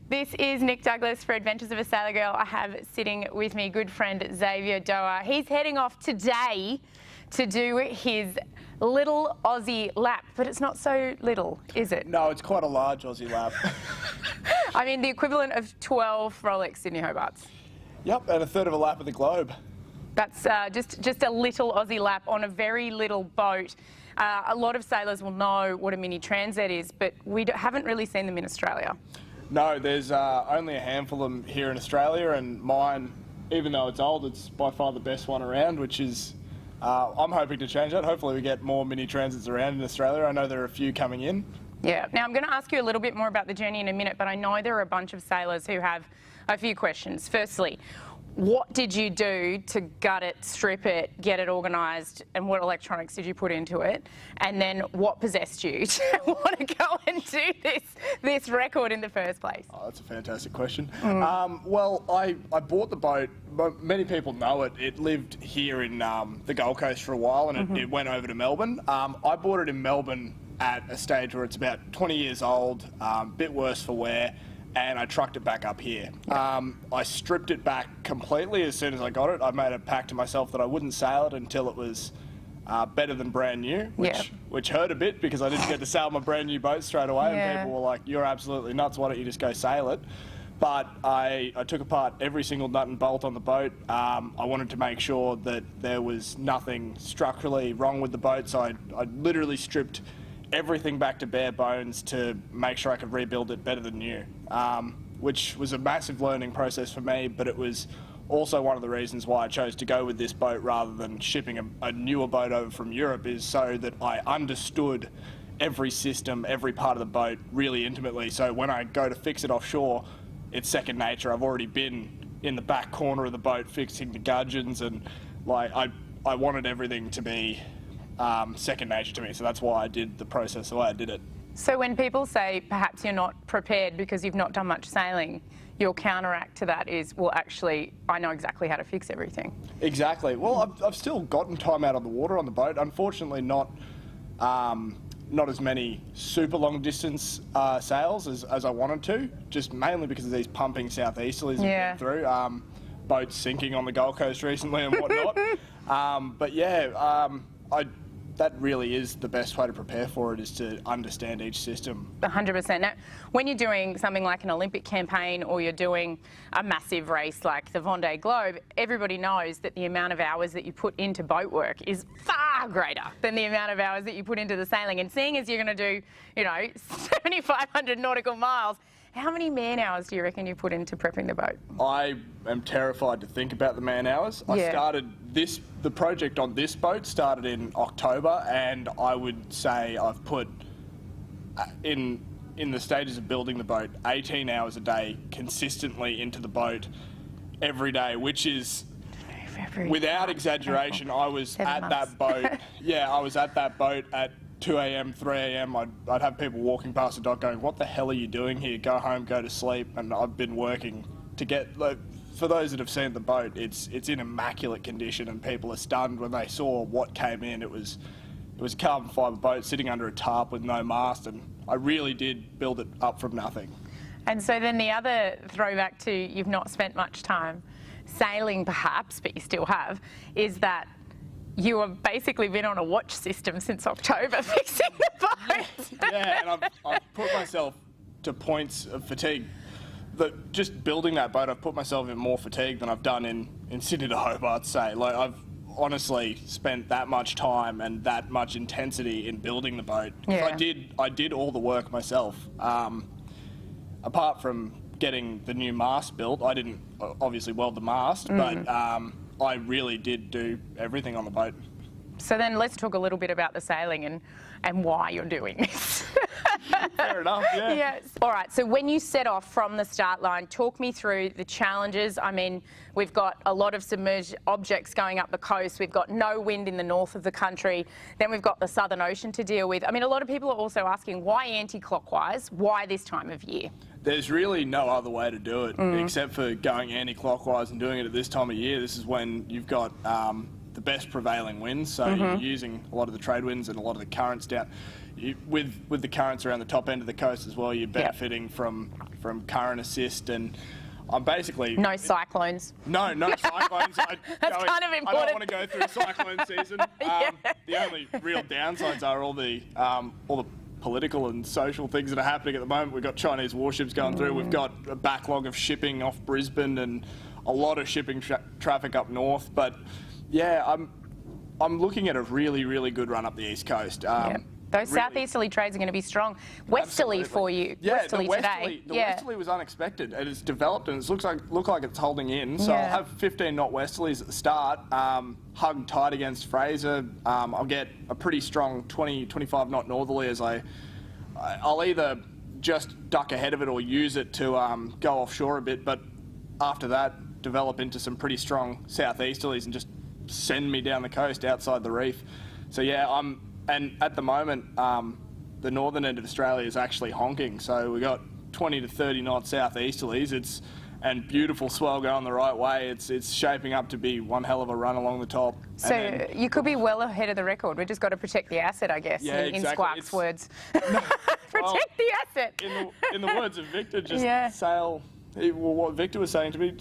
This is Nick Douglas for Adventures of a Sailor Girl. I have sitting with me good friend Xavier Doerr. He's heading off today to do his Little Aussie Lap, but it's not so little, is it? No, it's quite a large Aussie lap. I mean, the equivalent of 12 Rolex Sydney Hobarts. Yep, and a third of a lap of the globe. That's just a little Aussie lap on a very little boat. A lot of sailors will know what a mini transat is, but we haven't really seen them in Australia. No, there's only a handful of them here in Australia, and mine, even though it's old, it's by far the best one around, which is, I'm hoping to change that. Hopefully we get more mini transits around in Australia. I know there are a few coming in. Yeah. Now, I'm going to ask you a little bit more about the journey in a minute, but I know there are a bunch of sailors who have a few questions. Firstly, what did you do to gut it, strip it, get it organised, and what electronics did you put into it? And then what possessed you to want to go and do this record in the first place? Oh, that's a fantastic question. Well, I bought the boat. Many people know it. It lived here in the Gold Coast for a while, and it went over to Melbourne. I bought it in Melbourne at a stage where it's about 20 years old, bit worse for wear, and I trucked it back up here. I stripped it back completely as soon as I got it. I made a pact to myself that I wouldn't sail it until it was better than brand new, which hurt a bit because I didn't get to sail my brand new boat straight away, and people were like, "You're absolutely nuts, why don't you just go sail it?" But I took apart every single nut and bolt on the boat. I wanted to make sure that there was nothing structurally wrong with the boat, so I literally stripped everything back to bare bones to make sure I could rebuild it better than new, which was a massive learning process for me, but it was also one of the reasons why I chose to go with this boat rather than shipping a newer boat over from Europe, is so that I understood every system, every part of the boat really intimately, so when I go to fix it offshore, it's second nature. I've already been in the back corner of the boat fixing the gudgeons, and like I wanted everything to be second nature to me, so that's why I did the process the way I did it. So when people say perhaps you're not prepared because you've not done much sailing, your counteract to that is, well, actually, I know exactly how to fix everything. Exactly. Well, I've still gotten time out on the water on the boat. Unfortunately, not as many super long distance sails as I wanted to, just mainly because of these pumping southeasterlies we've been through. Boats sinking on the Gold Coast recently and whatnot. But yeah, that really is the best way to prepare for it, is to understand each system. 100%. Now, when you're doing something like an Olympic campaign, or you're doing a massive race like the Vendée Globe, everybody knows that the amount of hours that you put into boat work is far greater than the amount of hours that you put into the sailing. And seeing as you're going to do, 7,500 nautical miles, how many man hours do you reckon you put into prepping the boat? I am terrified to think about the man hours. I started the project on this boat started in October, and I would say I've put in the stages of building the boat 18 hours a day consistently into the boat every day, which is, without exaggeration, I was at that boat. I was at that boat at 2 a.m, 3 a.m, I'd have people walking past the dock going, "What the hell are you doing here? Go home, go to sleep." And I've been working to get, like, for those that have seen the boat, it's in immaculate condition, and people are stunned when they saw what came in. It was a carbon fibre boat sitting under a tarp with no mast, and I really did build it up from nothing. And so then the other throwback to you've not spent much time sailing perhaps, but you still have, is that you have basically been on a watch system since October fixing the boat. And I've put myself to points of fatigue. Just building that boat, I've put myself in more fatigue than I've done in Sydney to Hobart, say. Like, I've honestly spent that much time and that much intensity in building the boat. I did all the work myself. Apart from getting the new mast built, I didn't obviously weld the mast, but I really did do everything on the boat. So then let's talk a little bit about the sailing and why you're doing this. Fair enough, yeah. Yes. All right, so when you set off from the start line, talk me through the challenges. I mean, we've got a lot of submerged objects going up the coast. We've got no wind in the north of the country. Then we've got the Southern Ocean to deal with. I mean, a lot of people are also asking, why anti-clockwise? Why this time of year? There's really no other way to do it except for going anti-clockwise and doing it at this time of year. This is when you've got the best prevailing winds. So you're using a lot of the trade winds and a lot of the currents down. With the currents around the top end of the coast as well, you're benefiting from current assist, and I'm basically... No cyclones. No cyclones. That's kind of important. I don't want to go through a cyclone season. The only real downsides are all the political and social things that are happening at the moment. We've got Chinese warships going through. We've got a backlog of shipping off Brisbane and a lot of shipping traffic up north. But yeah, I'm looking at a really, really good run up the east coast. Those southeasterly trades are going to be strong. Westerly for you. Yeah, westerly today. The westerly was unexpected. It has developed and it looks like it's holding in. So I'll have 15 knot westerlies at the start, hugged tight against Fraser. I'll get a pretty strong 20, 25 knot northerly as I'll either just duck ahead of it or use it to go offshore a bit. But after that, develop into some pretty strong southeasterlies and just send me down the coast outside the reef. So yeah, and at the moment, the northern end of Australia is actually honking. So we got 20 to 30 knot southeasterlies. And beautiful swell going the right way. It's shaping up to be one hell of a run along the top. So you could be well ahead of the record. We've just got to protect the asset, I guess, in Squawk's words. Protect the asset. In the words of Victor, just sail. Well, what Victor was saying to me,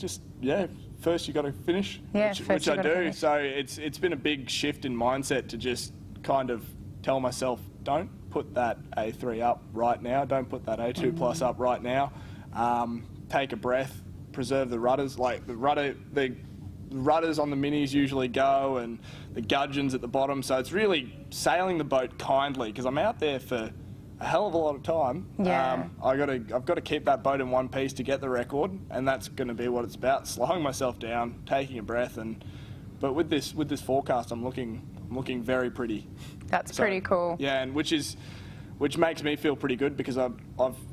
first you got to finish, which I do. Finish. So it's been a big shift in mindset to just kind of tell myself, don't put that A3 up right now, don't put that A2 plus up right now. Take a breath, preserve the rudders. Like the rudders on the minis usually go, and the gudgeons at the bottom. So it's really sailing the boat kindly, because I'm out there for a hell of a lot of time. I've got to keep that boat in one piece to get the record, and that's going to be what it's about. Slowing myself down, taking a breath, but with this forecast, I'm looking very pretty. That's pretty cool. Yeah, and which makes me feel pretty good, because I've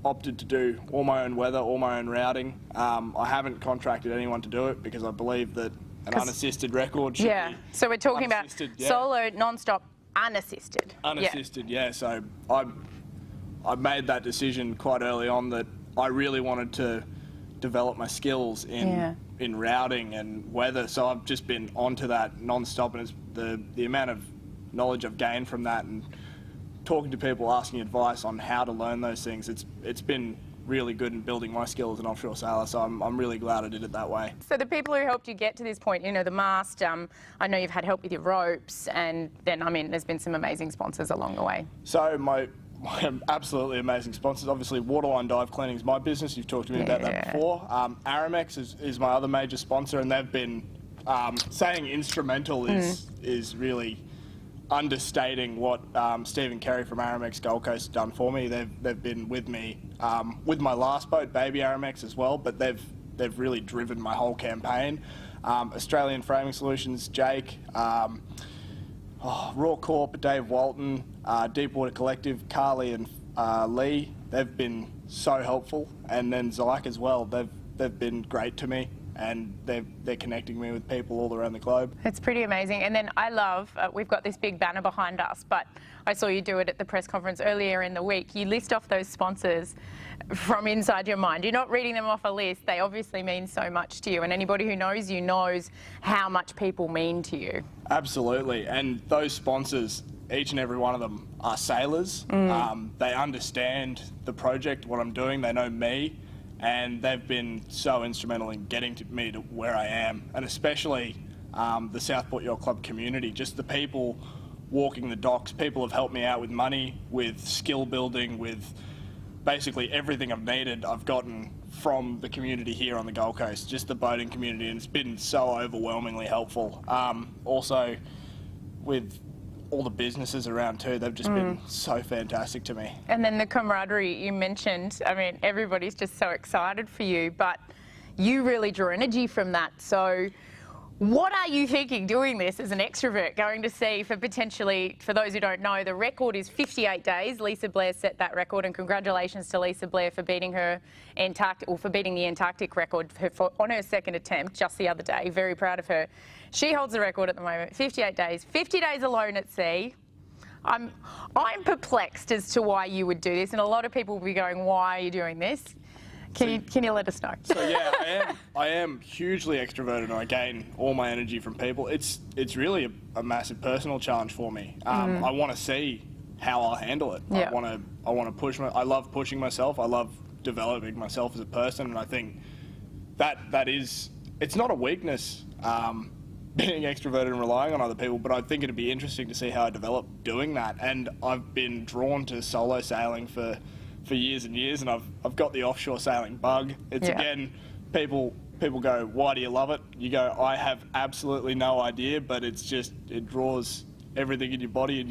opted to do all my own weather, all my own routing. I haven't contracted anyone to do it, because I believe that an unassisted record should be so we're talking about solo, non-stop, unassisted. Unassisted, So I made that decision quite early on that I really wanted to develop my skills in routing and weather. So I've just been onto that non-stop, and it's the amount of knowledge I've gained from that, and talking to people, asking advice on how to learn those things. It's been really good in building my skill as an offshore sailor, so I'm really glad I did it that way. So the people who helped you get to this point, the mast, I know you've had help with your ropes, and then, there's been some amazing sponsors along the way. So my absolutely amazing sponsors. Obviously, Waterline Dive Cleaning is my business. You've talked to me about that before. Aramex is my other major sponsor, and they've been saying instrumental is really understating what Stephen Carey from Aramex Gold Coast has done for me. They've been with me with my last boat, Baby Aramex, as well, but they've really driven my whole campaign. Australian Framing Solutions, Jake, Raw Corp, Dave Walton, Deepwater Collective, Carly and Lee. They've been so helpful, and then Zyke as well. They've been great to me, and they're connecting me with people all around the globe. It's pretty amazing. And then I love, we've got this big banner behind us, but I saw you do it at the press conference earlier in the week. You list off those sponsors from inside your mind. You're not reading them off a list. They obviously mean so much to you, and anybody who knows you knows how much people mean to you. Absolutely. And those sponsors, each and every one of them are sailors. They understand the project, what I'm doing. They know me. And they've been so instrumental in getting me to where I am, and especially the Southport Yacht Club community, just the people walking the docks. People have helped me out with money, with skill building, with basically everything I've needed. I've gotten from the community here on the Gold Coast, just the boating community, and it's been so overwhelmingly helpful. Also, with all the businesses around too, they've just been so fantastic to me. And then the camaraderie you mentioned, everybody's just so excited for you, but you really draw energy from that. So what are you thinking doing this as an extrovert, going to sea for potentially, for those who don't know, the record is 58 days. Lisa Blair set that record, and congratulations to Lisa Blair for beating her for beating the Antarctic record on her second attempt just the other day. Very proud of her. She holds the record at the moment, 58 days, 50 days alone at sea. I'm perplexed as to why you would do this, and a lot of people will be going, why are you doing this? Can you let us know? So yeah, I am hugely extroverted, and I gain all my energy from people. It's really a massive personal challenge for me. I want to see how I'll handle it. Yeah. I want to push I love pushing myself. I love developing myself as a person, and I think that is, it's not a weakness, being extroverted and relying on other people, but I think it'd be interesting to see how I develop doing that. And I've been drawn to solo sailing for years and years, and I've got the offshore sailing bug. It's again, people go, why do you love it? You go, I have absolutely no idea, but it's just, it draws everything in your body, and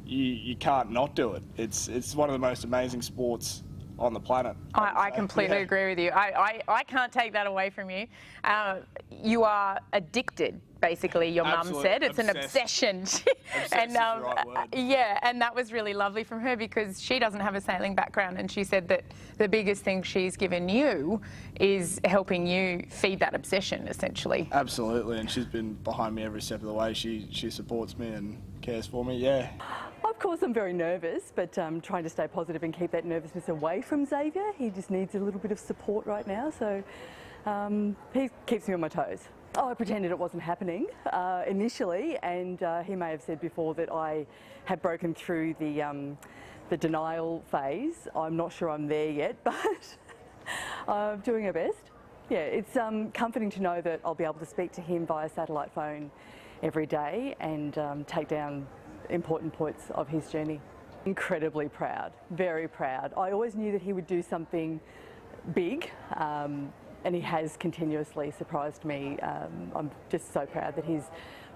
you can't not do it. It's one of the most amazing sports on the planet. I completely agree with you. I can't take that away from you. You are addicted, basically, your mum said. It's an obsession. Obsessed And is the right word. yeah, and that was really lovely from her, because she doesn't have a sailing background, and she said that the biggest thing she's given you is helping you feed that obsession, essentially. Absolutely, and she's been behind me every step of the way. She supports me and cares for me, yeah. Of course, I'm very nervous, but trying to stay positive and keep that nervousness away from Xavier. He just needs a little bit of support right now, so he keeps me on my toes. Oh, I pretended it wasn't happening initially, and he may have said before that I had broken through the denial phase. I'm not sure I'm there yet, but I'm doing our best. Yeah, it's comforting to know that I'll be able to speak to him via satellite phone every day and take down important points of his journey. Incredibly proud, very proud. I always knew that he would do something big, and he has continuously surprised me. I'm just so proud that he's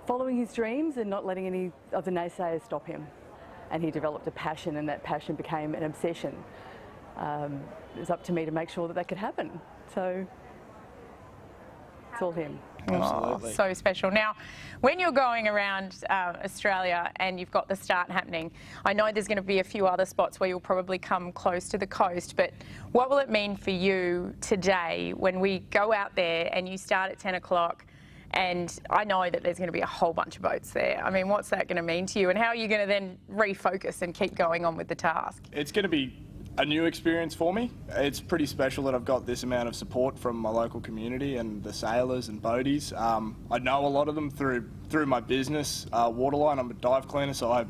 following his dreams and not letting any of the naysayers stop him. And he developed a passion, and that passion became an obsession. It was up to me to make sure that that could happen. So it's all him. Absolutely. Oh, so special. Now, when you're going around Australia and you've got the start happening, I know there's going to be a few other spots where you'll probably come close to the coast, but what will it mean for you today when we go out there and you start at 10 o'clock, and I know that there's going to be a whole bunch of boats there? I mean, what's that going to mean to you, and how are you going to then refocus and keep going on with the task? It's going to be a new experience for me. It's pretty special that I've got this amount of support from my local community and the sailors and boaties. I know a lot of them through my business, Waterline. I'm a dive cleaner, so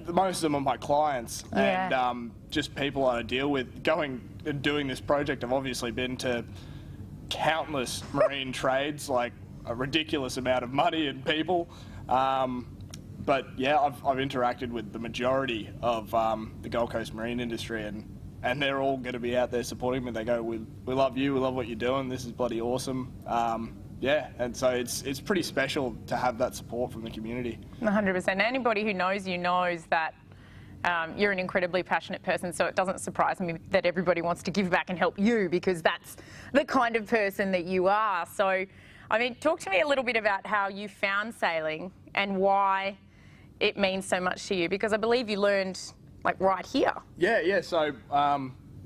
most of them are my clients, and just people I deal with. Going and doing this project, I've obviously been to countless marine trades, like a ridiculous amount of money and people. But yeah, I've interacted with the majority of the Gold Coast marine industry, and they're all going to be out there supporting me. They go, we love you, we love what you're doing, this is bloody awesome. Yeah, and so it's pretty special to have that support from the community. 100%. Anybody who knows you knows that you're an incredibly passionate person, so it doesn't surprise me that everybody wants to give back and help you, because that's the kind of person that you are. So, I mean, talk to me a little bit about how you found sailing and why it means so much to you, because I believe you learned like right here. Yeah. So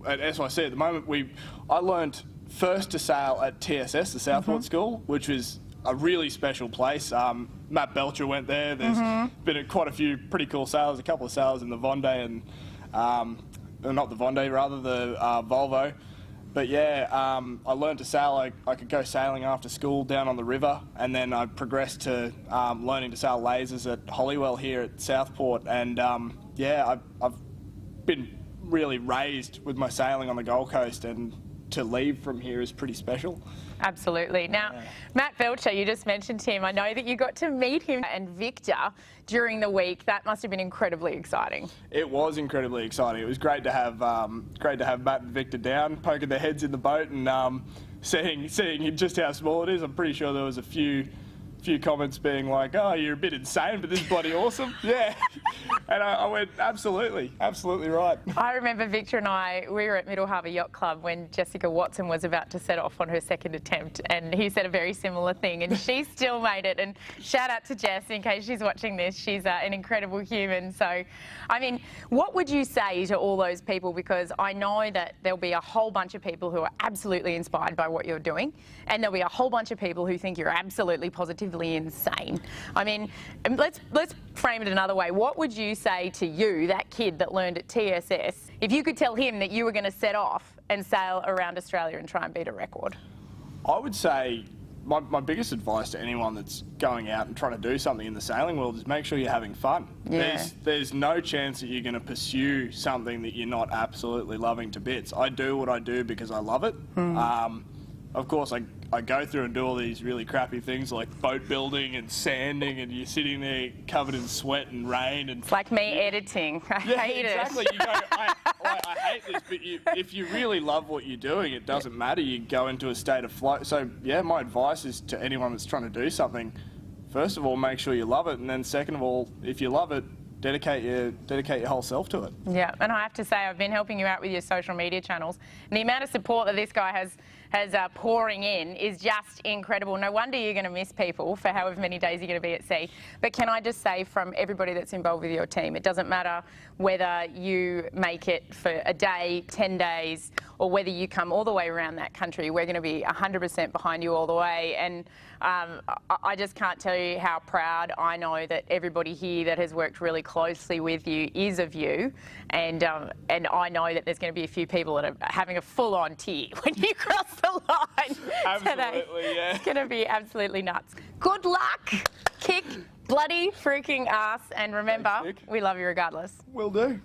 as I said, at the moment I learned first to sail at TSS, the Southport School, which was a really special place. Matt Belcher went there. There's been quite a few pretty cool sailors, a couple of sailors in the Vendée and not the Vendée, rather the Volvo. But yeah, I learned to sail. I could go sailing after school down on the river, and then I progressed to learning to sail lasers at Holywell here at Southport. And yeah, I've been really raised with my sailing on the Gold Coast, and to leave from here is pretty special. Absolutely. Now, Matt Belcher, you just mentioned him. I know that you got to meet him and Victor during the week. That must have been incredibly exciting. It was incredibly exciting. It was great to have Matt and Victor down, poking their heads in the boat, and seeing just how small it is. I'm pretty sure there was a few comments being like, "Oh, you're a bit insane, but this is bloody awesome." Yeah. And I went, absolutely right. I remember Victor and we were at Middle Harbour Yacht Club when Jessica Watson was about to set off on her second attempt, and he said a very similar thing, and she still made it. And shout out to Jess, in case she's watching this. She's an incredible human. So, I mean, what would you say to all those people? Because I know that there'll be a whole bunch of people who are absolutely inspired by what you're doing, and there'll be a whole bunch of people who think you're absolutely positively insane. I mean, let's frame it another way. What would you say to you, that kid that learned at TSS, if you could tell him that you were going to set off and sail around Australia and try and beat a record? I would say my biggest advice to anyone that's going out and trying to do something in the sailing world is make sure you're having fun. Yeah. There's no chance that you're going to pursue something that you're not absolutely loving to bits. I do what I do because I love it. Of course, I go through and do all these really crappy things like boat building and sanding, and you're sitting there covered in sweat and rain. And It's like me editing. I hate exactly. it. You go, I hate this, but if you really love what you're doing, it doesn't matter. You go into a state of flow. So, yeah, my advice is to anyone that's trying to do something, first of all, make sure you love it, and then second of all, if you love it, dedicate your whole self to it. Yeah, and I have to say, I've been helping you out with your social media channels, and the amount of support that this guy has pouring in is just incredible. No wonder you're going to miss people for however many days you're going to be at sea. But can I just say, from everybody that's involved with your team, it doesn't matter whether you make it for a day, 10 days, or whether you come all the way around that country. We're going to be 100% behind you all the way. And I just can't tell you how proud I know that everybody here that has worked really closely with you is of you. And I know that there's going to be a few people that are having a full-on tear when you cross the line today. Yeah. It's going to be absolutely nuts. Good luck. Kick bloody freaking ass. And remember, Thanks, Nick. we love you regardless. Will do.